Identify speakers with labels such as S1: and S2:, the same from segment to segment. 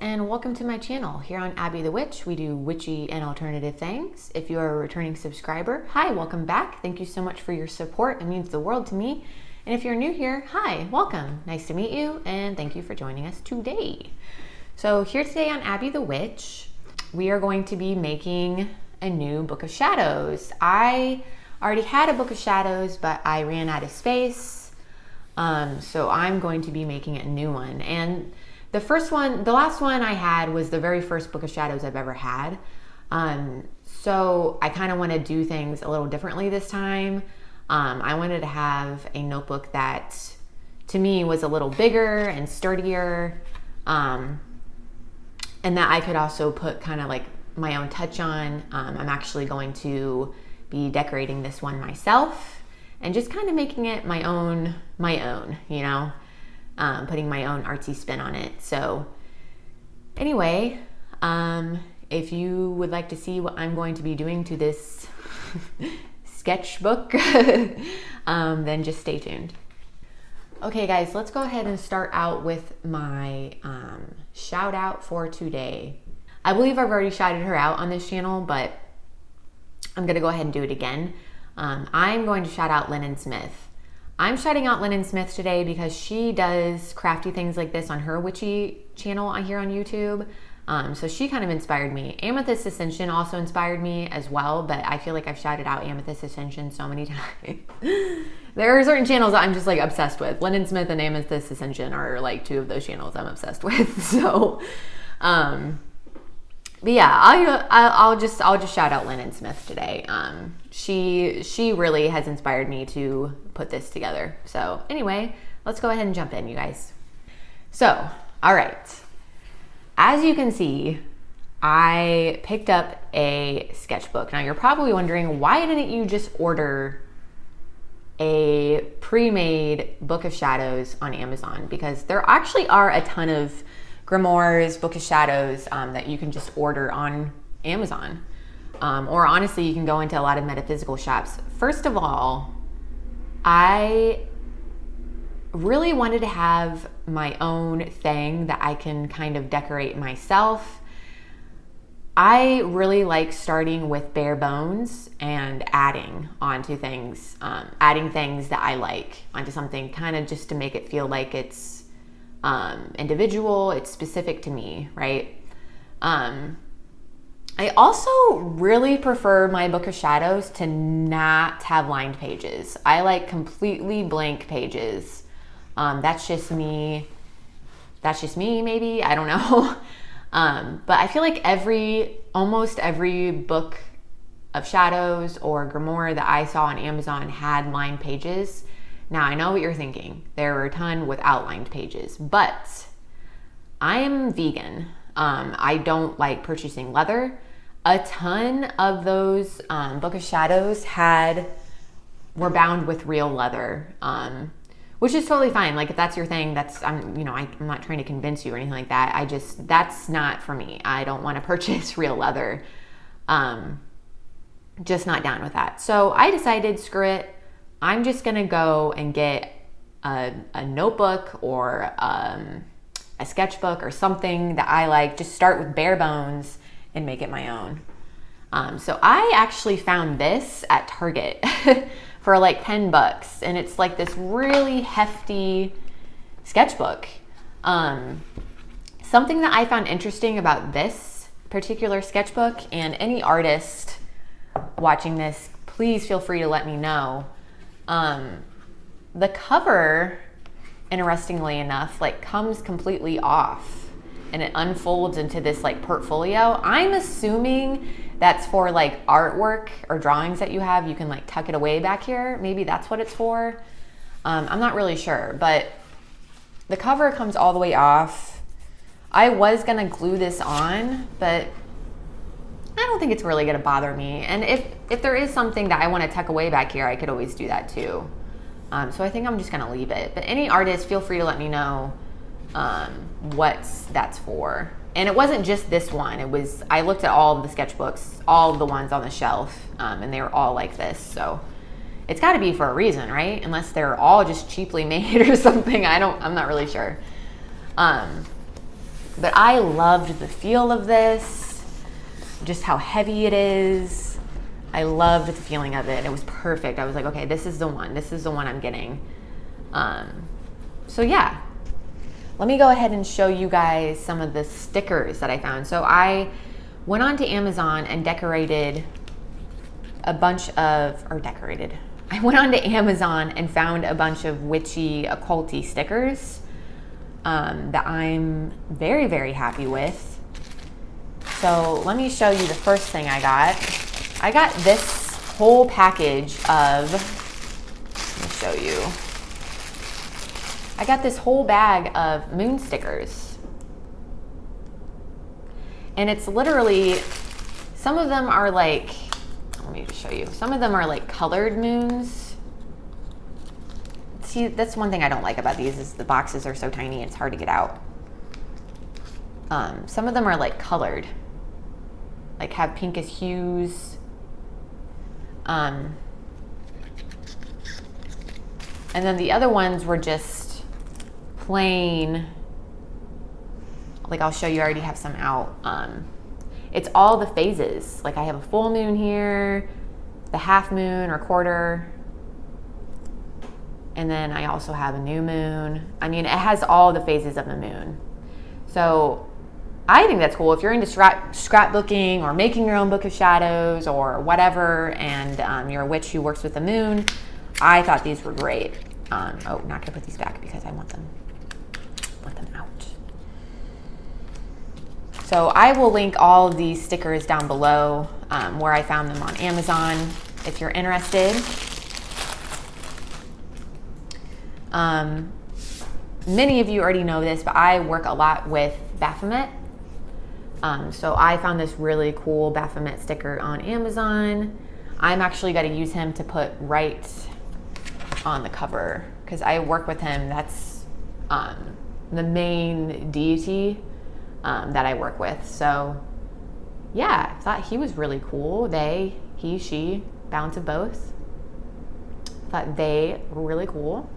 S1: and welcome to my channel. Here on Abby the Witch, we do witchy and alternative things. If you are a returning subscriber, hi, welcome back. Thank you so much for your support. It means the world to me. And if you're new here, hi, welcome. Nice to meet you, and thank you for joining us today. So here today on Abby the Witch, we are going to be making a new Book of Shadows. I already had a Book of Shadows, but I ran out of space. So I'm going to be making a new one. And the last one I had was the very first Book of Shadows I've ever had. So I kind of want to do things a little differently this time. I wanted to have a notebook that to me was a little bigger and sturdier, and that I could also put kind of like my own touch on. I'm actually going to be decorating this one myself and just kind of making it my own, you know, putting my own artsy spin on it. So anyway, if you would like to see what I'm going to be doing to this sketchbook, then just stay tuned. Okay guys, let's go ahead and start out with my shout out for today. I believe I've already shouted her out on this channel, but I'm gonna go ahead and do it again. I'm going to shout out Lennan Smith. I'm shouting out Lennan Smith today because she does crafty things like this on her witchy channel here on YouTube. So she kind of inspired me. Amethyst Ascension also inspired me as well, but I feel like I've shouted out Amethyst Ascension so many times. There are certain channels that I'm just like obsessed with. Lennan Smith and Amethyst Ascension are like two of those channels I'm obsessed with. So, but yeah, I'll just shout out Lennan Smith today. She really has inspired me to put this together. So anyway, let's go ahead and jump in, you guys. So, all right. As you can see, I picked up a sketchbook. Now you're probably wondering, why didn't you just order a pre-made Book of Shadows on Amazon? Because there actually are a ton of Grimoires, Book of Shadows that you can just order on Amazon. Or honestly, you can go into a lot of metaphysical shops. First of all, I really wanted to have my own thing that I can kind of decorate myself. I really like starting with bare bones and adding onto things, adding things that I like onto something, kind of just to make it feel like it's individual, it's specific to me, right? I also really prefer my Book of Shadows to not have lined pages. I like completely blank pages. That's just me, maybe, I don't know. But I feel like almost every Book of Shadows or Grimoire that I saw on Amazon had lined pages. Now I know what you're thinking. There were a ton without lined pages, but I am vegan. I don't like purchasing leather. A ton of those Book of Shadows were bound with real leather, which is totally fine. Like if that's your thing, I'm not trying to convince you or anything like that. That's not for me. I don't want to purchase real leather. Just not down with that. So I decided, screw it. I'm just gonna go and get a notebook or a sketchbook or something that I like. Just start with bare bones and make it my own. So I actually found this at Target for like $10, and it's like this really hefty sketchbook. Something that I found interesting about this particular sketchbook, and any artist watching this, please feel free to let me know. The cover, interestingly enough, like comes completely off and it unfolds into this like portfolio. I'm assuming that's for like artwork or drawings that you have. You can like tuck it away back here. Maybe that's what it's for. I'm not really sure, but the cover comes all the way off. I was gonna glue this on, but I don't think it's really gonna bother me. And if there is something that I wanna tuck away back here, I could always do that too. So I think I'm just gonna leave it. But any artist, feel free to let me know what that's for. And it wasn't just this one. I looked at all of the sketchbooks, all of the ones on the shelf, and they were all like this. So it's gotta be for a reason, right? Unless they're all just cheaply made or something. I'm not really sure. But I loved the feel of this, just how heavy it is. I loved the feeling of it. It was perfect. I was like, okay, this is the one. This is the one I'm getting. So yeah, let me go ahead and show you guys some of the stickers that I found. So I went onto Amazon and decorated a bunch of, I went onto Amazon and found a bunch of witchy, occulty stickers that I'm very, very happy with. So let me show you the first thing I got. I got this whole package of, let me show you. I got this whole bag of moon stickers. And it's literally, some of them are like, let me just show you. Some of them are like colored moons. See, that's one thing I don't like about these is the boxes are so tiny, it's hard to get out. Some of them are like colored, like have pinkish hues. And then the other ones were just plain, like I'll show you, I already have some out. It's all the phases. Like I have a full moon here, the half moon or quarter, and then I also have a new moon. I mean, it has all the phases of the moon. So I think that's cool. If you're into scrapbooking or making your own book of shadows or whatever, and you're a witch who works with the moon, I thought these were great. Oh, not gonna put these back because I want them out. So I will link all of these stickers down below where I found them on Amazon if you're interested. Many of you already know this, but I work a lot with Baphomet. So I found this really cool Baphomet sticker on Amazon. I'm actually going to use him to put right on the cover because I work with him. That's the main deity that I work with. So yeah, I thought he was really cool. They, he, she, balance of both. Thought they were really cool.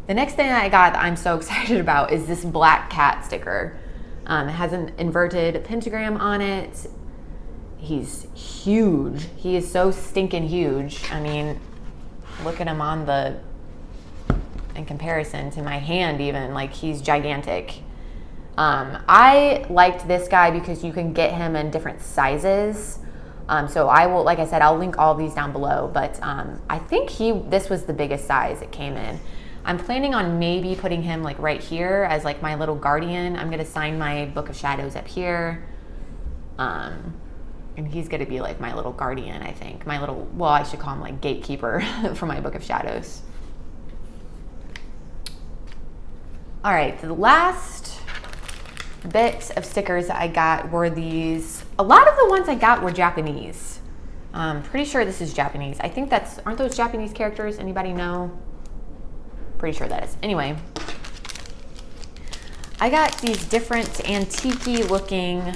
S1: The next thing I got that I'm so excited about is this black cat sticker. It has an inverted pentagram on it. He's huge. He is so stinking huge. I mean, look at him on the, in comparison to my hand even, like he's gigantic. I liked this guy because you can get him in different sizes. So I will, like I said, I'll link all these down below, but I think this was the biggest size it came in. I'm planning on maybe putting him like right here as like my little guardian. I'm gonna sign my book of shadows up here. And he's gonna be like my little guardian, I think. My little, well, I should call him like gatekeeper for my book of shadows. All right, so the last bit of stickers that I got were these. A lot of the ones I got were Japanese. Pretty sure this is Japanese. I think aren't those Japanese characters? Anybody know? Pretty sure that is. Anyway, I got these different antique-y looking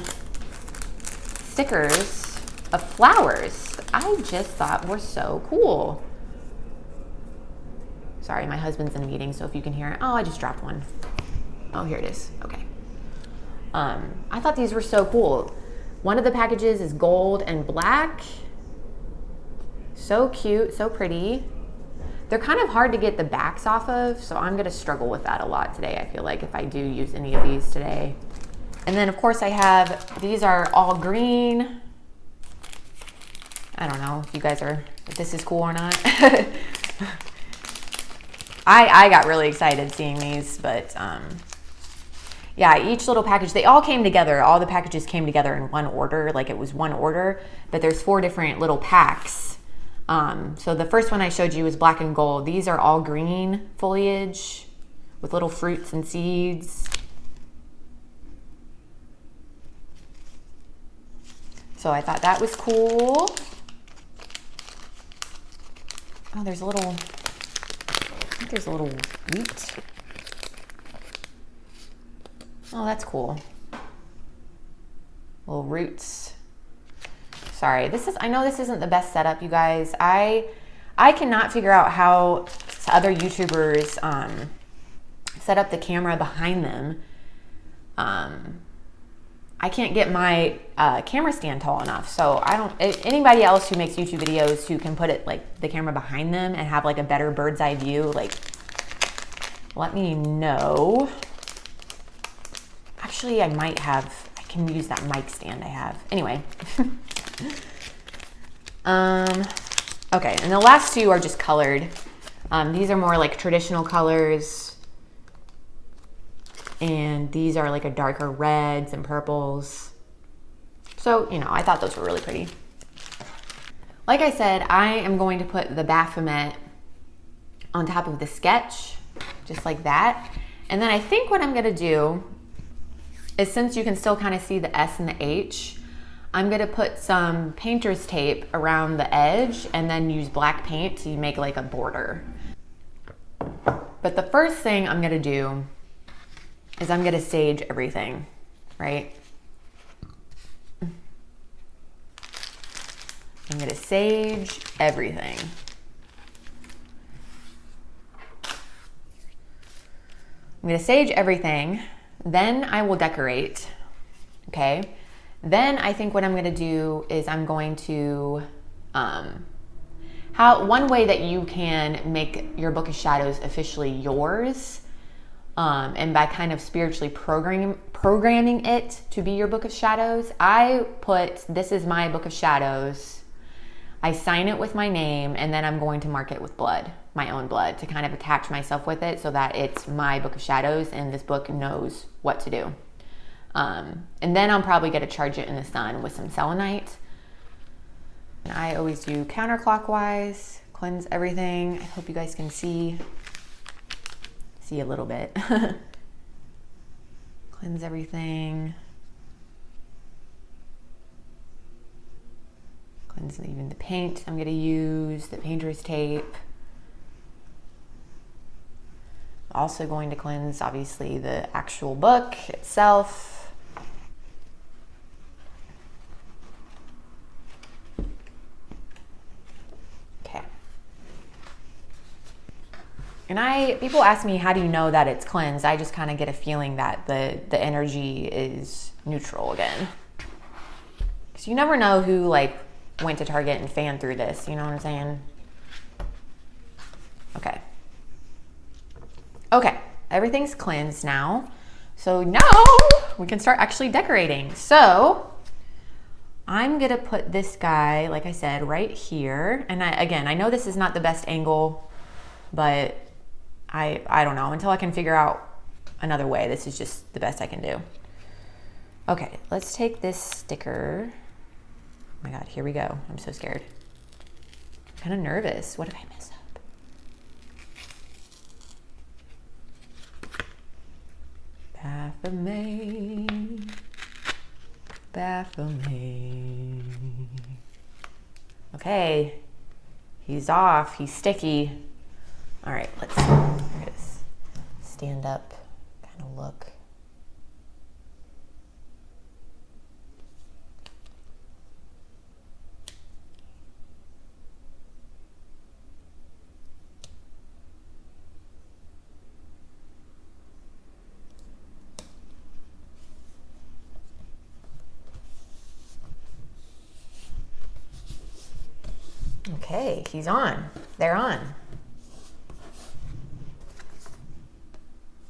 S1: stickers of flowers that I just thought were so cool. Sorry, my husband's in a meeting, so if you can hear it. Oh, I just dropped one. Oh, here it is. Okay. I thought these were so cool. One of the packages is gold and black. So cute, so pretty. They're kind of hard to get the backs off of, so I'm gonna struggle with that a lot today, I feel like, if I do use any of these today. And then of course I have, these are all green. I don't know if this is cool or not. I got really excited seeing these, but yeah, each little package, they all came together. All the packages came together in one order, like it was one order, but there's 4 different little packs. So the first one I showed you was black and gold. These are all green foliage with little fruits and seeds. So I thought that was cool. Oh, there's a little, I think there's a little wheat. Oh, that's cool. Little roots. Sorry, I know this isn't the best setup, you guys. I cannot figure out how other YouTubers set up the camera behind them, I can't get my camera stand tall enough. So I don't, anybody else who makes YouTube videos who can put it like the camera behind them and have like a better bird's eye view, like let me know. Actually, I can use that mic stand I have. Anyway. Okay, and the last two are just colored. These are more like traditional colors. And these are like a darker reds and purples. So, you know, I thought those were really pretty. Like I said, I am going to put the Baphomet on top of the sketch, just like that. And then I think what I'm gonna do is, since you can still kind of see the S and the H, I'm gonna put some painter's tape around the edge and then use black paint to make like a border. But the first thing I'm gonna do is I'm gonna sage everything, right? I'm gonna sage everything. I'm gonna sage everything, then I will decorate, okay? Then I think what I'm gonna do is I'm going to, one way that you can make your Book of Shadows officially yours, and by kind of spiritually programming it to be your Book of Shadows, I put, this is my Book of Shadows. I sign it with my name, and then I'm going to mark it with blood, my own blood, to kind of attach myself with it so that it's my Book of Shadows and this book knows what to do. And then I'm probably going to charge it in the sun with some selenite. And I always do counterclockwise, cleanse everything. I hope you guys can see a little bit. Cleanse everything. Cleanse even the paint I'm gonna use, the painter's tape. Also going to cleanse, obviously, the actual book itself. And people ask me, how do you know that it's cleansed? I just kind of get a feeling that the energy is neutral again. Because you never know who like went to Target and fanned through this, you know what I'm saying? Okay. Okay, everything's cleansed now. So now we can start actually decorating. So I'm gonna put this guy, like I said, right here. And I know this is not the best angle, but I don't know, until I can figure out another way. This is just the best I can do. Okay, let's take this sticker. Oh my God, here we go. I'm so scared. I'm kind of nervous. What if I mess up? Baphomet. Baphomet. Okay, he's off. He's sticky. All right, let's stand up, kind of look. Okay, he's on. They're on.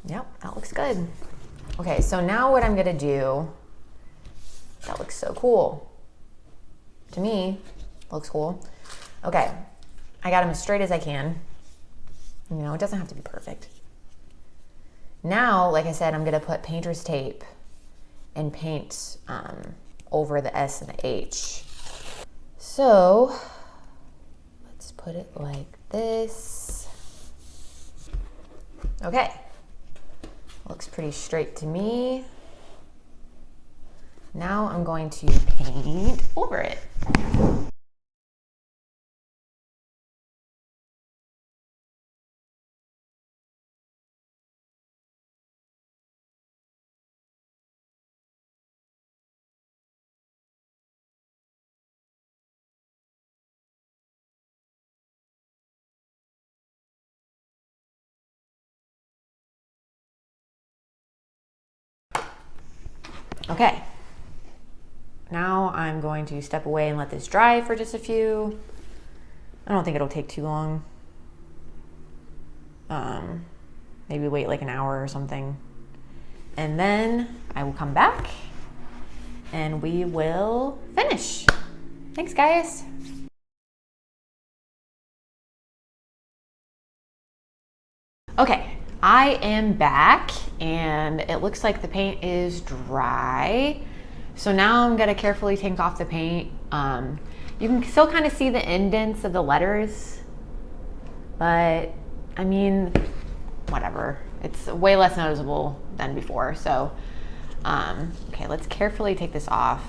S1: Yep, that looks good. Okay, so now what I'm gonna do, that looks so cool. To me, looks cool. Okay, I got them as straight as I can. You know, it doesn't have to be perfect. Now, like I said, I'm gonna put painter's tape and paint over the S and the H. So, let's put it like this. Okay. Looks pretty straight to me. Now I'm going to paint over it. Okay. Now I'm going to step away and let this dry for just a few. I don't think it'll take too long. Maybe wait like an hour or something. And then I will come back and we will finish. Thanks, guys. Okay, I am back and it looks like the paint is dry. So now I'm gonna carefully take off the paint. You can still kind of see the indents of the letters, but I mean, whatever. It's way less noticeable than before. So, okay, let's carefully take this off.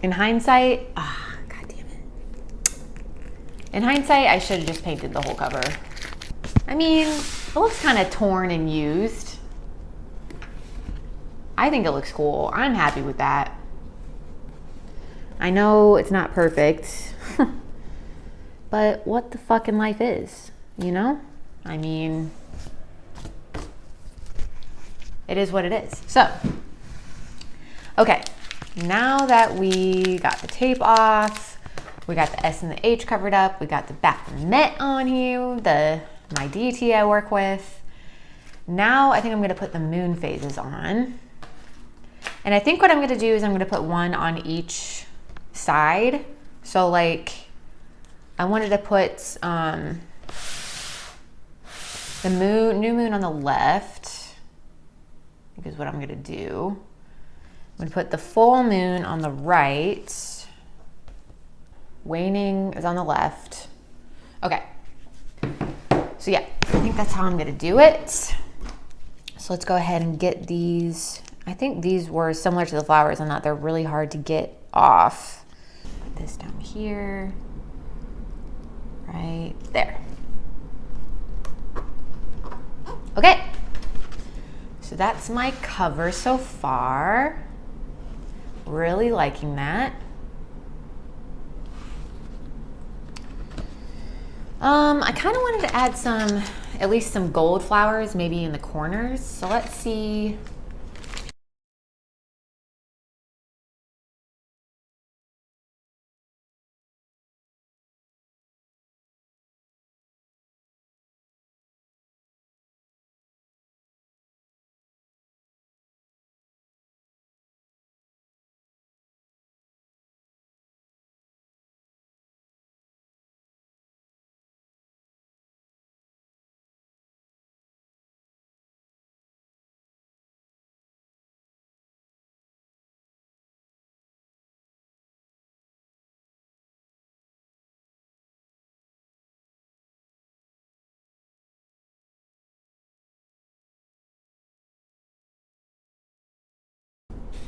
S1: In hindsight, God damn it. In hindsight, I should have just painted the whole cover. I mean, it looks kind of torn and used. I think it looks cool. I'm happy with that. I know it's not perfect, but what the fucking life is, you know? I mean, it is what it is. So, okay. Now that we got the tape off, we got the S and the H covered up, we got the Baphomet on here, my deity I work with. Now I think I'm gonna put the moon phases on. And I think what I'm gonna do is I'm gonna put one on each side. So like, I wanted to put the new moon on the left, I think is what I'm gonna do. I'm gonna put the full moon on the right. Waning is on the left. Okay. So yeah, I think that's how I'm gonna do it. So let's go ahead and get these. I think these were similar to the flowers in that they're really hard to get off. Put this down here, right there. Okay. So that's my cover so far. Really liking that. I kind of wanted to add at least some gold flowers, maybe in the corners. So let's see.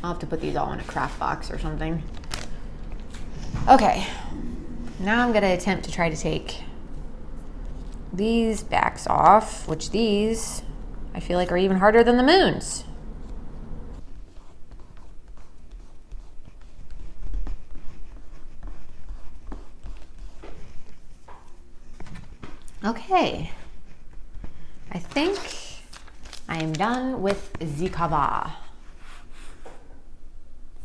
S1: I'll have to put these all in a craft box or something. Okay, now I'm gonna attempt to try to take these backs off, which these I feel like are even harder than the moons. Okay, I think I am done with the cover.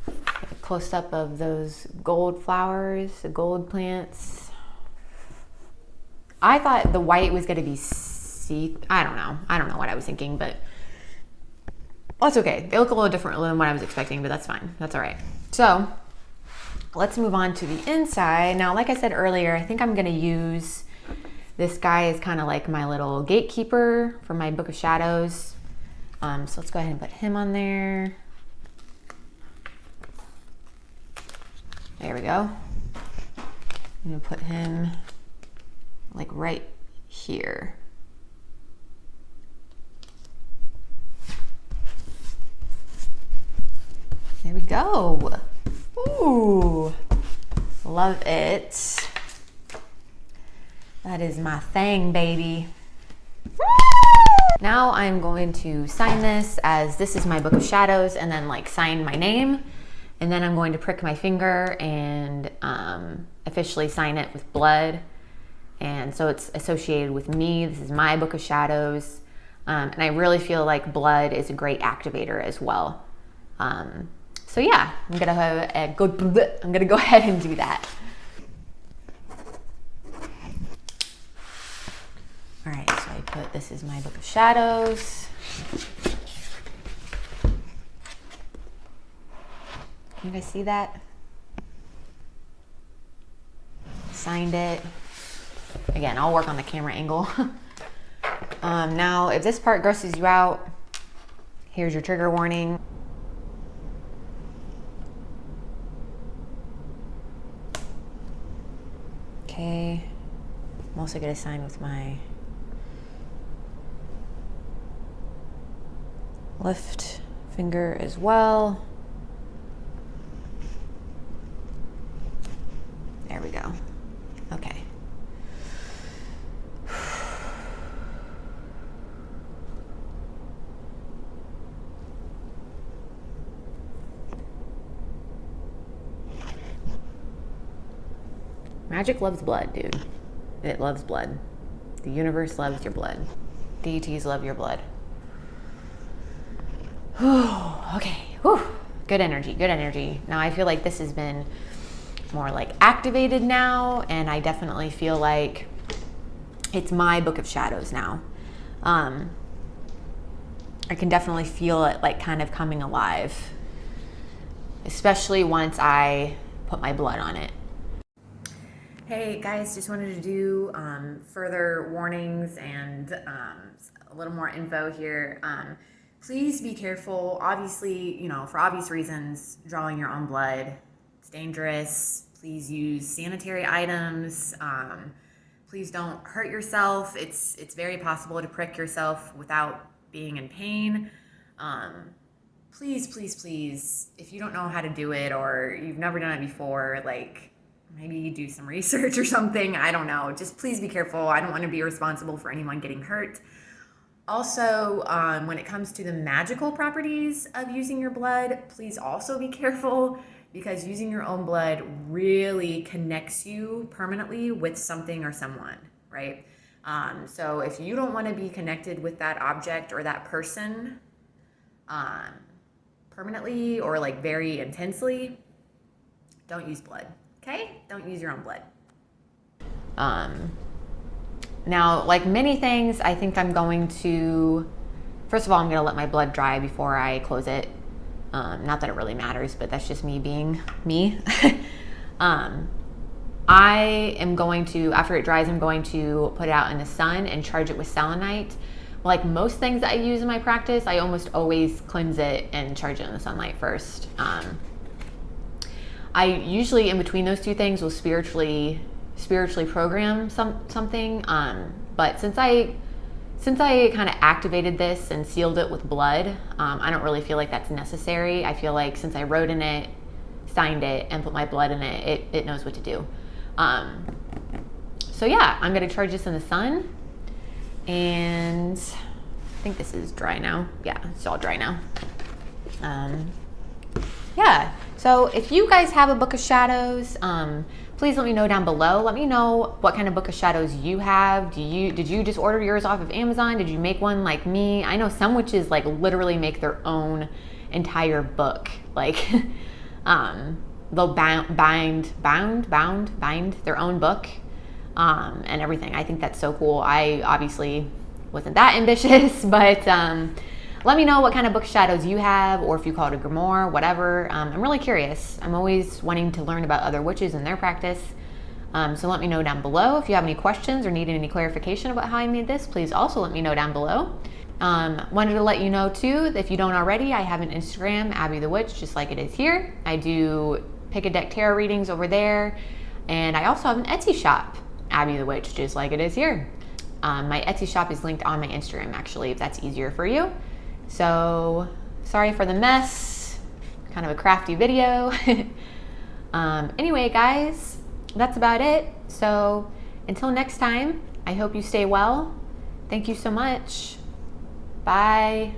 S1: A close up of those gold flowers, the gold plants. I thought the white was gonna be I don't know what I was thinking, but that's okay. They look a little different than what I was expecting, but that's fine. That's all right. So let's move on to the inside. Now, like I said earlier, I think I'm gonna use this guy as kind of like my little gatekeeper for my Book of Shadows. So let's go ahead and put him on there. There we go. I'm gonna put him like right here. There we go. Ooh, love it. That is my thing, baby. Now I'm going to sign this as this is my Book of Shadows, and then like sign my name. And then I'm going to prick my finger and officially sign it with blood. And so it's associated with me. This is my Book of Shadows. And I really feel like blood is a great activator as well. So yeah, I'm gonna go ahead and do that. All right, so I put, this is my Book of Shadows. Can you guys see that? Signed it. Again, I'll work on the camera angle. Now, if this part grosses you out, here's your trigger warning. Okay, I'm also gonna sign with my left finger as well. There we go. Okay. Magic loves blood, dude. It loves blood. The universe loves your blood. Deities love your blood. Okay. Whew. Good energy, good energy. Now I feel like this has been more like activated now, and I definitely feel like it's my Book of Shadows now. I can definitely feel it like kind of coming alive, especially once I put my blood on it. Hey guys, just wanted to do further warnings and a little more info here. Please be careful. Obviously, you know, for obvious reasons, drawing your own blood, it's dangerous. Please use sanitary items. Please don't hurt yourself. It's very possible to prick yourself without being in pain. Please, please, please, if you don't know how to do it or you've never done it before, like maybe do some research or something. I don't know. Just please be careful. I don't want to be responsible for anyone getting hurt. Also, when it comes to the magical properties of using your blood, please also be careful, because using your own blood really connects you permanently with something or someone, right? So if you don't want to be connected with that object or that person permanently or like very intensely, don't use blood, okay? Don't use your own blood. Now, like many things, I think I'm going to, first of all, I'm going to let my blood dry before I close it. Not that it really matters, but that's just me being me. I am going to, after it dries, I'm going to put it out in the sun and charge it with selenite. Like most things that I use in my practice, I almost always cleanse it and charge it in the sunlight first. I usually, in between those two things, will spiritually program something. But since I kind of activated this and sealed it with blood, I don't really feel like that's necessary. I feel like since I wrote in it, signed it, and put my blood in it, it knows what to do. So yeah, I'm gonna charge this in the sun, and I think this is dry now. Yeah, it's all dry now. Yeah, so if you guys have a Book of Shadows, please let me know down below. Let me know what kind of Book of Shadows you have. Did you just order yours off of Amazon? Did you make one like me? I know some witches like literally make their own entire book. Like they'll bind their own book and everything. I think that's so cool. I obviously wasn't that ambitious, but let me know what kind of Book of Shadows you have, or if you call it a grimoire, whatever. I'm really curious. I'm always wanting to learn about other witches and their practice. So let me know down below. If you have any questions or need any clarification about how I made this, please also let me know down below. Wanted to let you know too, that if you don't already, I have an Instagram, Abby the Witch, just like it is here. I do pick a deck tarot readings over there. And I also have an Etsy shop, Abby the Witch, just like it is here. My Etsy shop is linked on my Instagram, actually, if that's easier for you. So sorry for the mess, kind of a crafty video. Anyway, guys, that's about it. So until next time, I hope you stay well. Thank you so much. Bye.